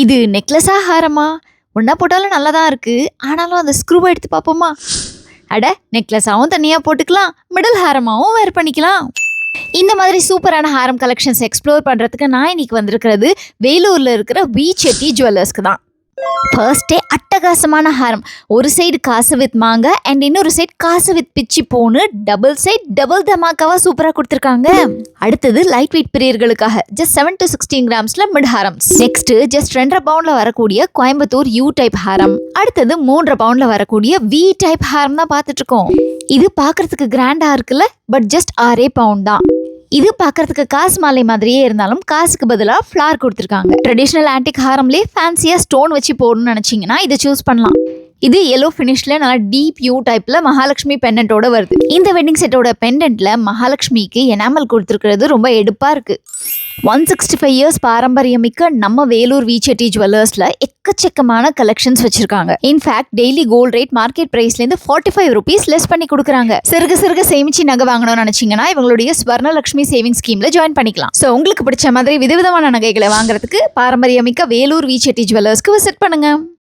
இது நெக்லஸா ஹாரமா? ஒண்ணா போட்டாலும் நல்லா தான் இருக்கு. ஆனாலும் அந்த ஸ்க்ரூவ எடுத்து பார்ப்போமா? அட நெக்லஸாவும் தனியா போட்டுக்கலாம். மிடில் ஹாரமாவும் வேர் பண்ணிக்கலாம். இந்த மாதிரி சூப்பரான ஹாரம் கலெக்ஷன்ஸ் எக்ஸ்ப்ளோர் பண்றதுக்கு நான் இன்னைக்கு வந்திருக்கிறது வேலூர்ல இருக்கிற வி செட்டி ஜுவல்லர்ஸ்க்கு தான். ஃபர்ஸ்ட் டே அட்டகாசமான ஹாரம். ஒரு சைடு காசு வித் மாங்க அண்ட் இன்னொரு சைடு காசு வித் பிச்சி போன்னு டபுள் தமாக்காவா சூப்பரா கொடுத்துருக்காங்க. அடுத்தது லைட் வெயிட் பிரியர்களுக்காக ஜஸ்ட் 7 to 16 கிராம்ஸ்ல மிட் ஹாரம். நெக்ஸ்ட் ஜஸ்ட் 2.5 பவுண்ட்ல வரக்கூடிய கோயம்புத்தூர் யூ டைப் ஹாரம். அடுத்தது 3.5 பவுண்ட்ல வரக்கூடிய வி டைப் ஹாரம் தான் பார்த்துட்டு இருக்கோம். இது பார்க்கறதுக்கு கிராண்டா இருக்குல்ல, பட் ஜஸ்ட் 6 பவுண்ட் தான். இது பார்க்கறதுக்கு காசு மாலை மாதிரியே இருந்தாலும் காசுக்கு பதிலாக ஃப்ளார் கொடுத்துருக்காங்க. ட்ரெடிஷ்னல் ஆன்டிக் ஹாரம்லேயே ஃபேன்சியாக ஸ்டோன் வச்சு போடணும்னு நினச்சிங்கன்னா இதை சூஸ் பண்ணலாம். இது எல்லோ ஃபினிஷ்ல நல்லா டீப் யூ டைப்ல மகாலட்சுமி பெண்டன்ட்டோட வருது. இந்த வெட்டிங் செட்டோட பெண்டன்ட்ல மகாலட்சுமிக்கு எனாமல் கொடுத்துருக்கிறது ரொம்ப எடுப்பா இருக்கு. 165 இயர்ஸ் பாரம்பரியமிக்க நம்ம வேலூர் வி செட்டி ஜுவல்லர்ஸ்ல எக்கச்சக்கமான கலெக்ஷன்ஸ் வச்சிருக்காங்க. In fact daily gold rate market பிரைஸ்ல இருந்து 45 rupees லெஸ் பண்ணி கொடுக்குறாங்க. சிறுக சேமிச்சு நகை வாங்கணும்னு நினைச்சீங்கன்னா இவங்களுடைய ஸ்வர்ணலட்சுமி சேவிங் ஸ்கீம்ல ஜாயின் பண்ணிக்கலாம். ஸோ உங்களுக்கு பிடிச்ச மாதிரி விதவிதமான நகைகளை வாங்குறதுக்கு பாரம்பரியமிக்க வேலூர் வி செட்டி ஜுவல்லர்ஸ்க்கு விசிட் பண்ணுங்க.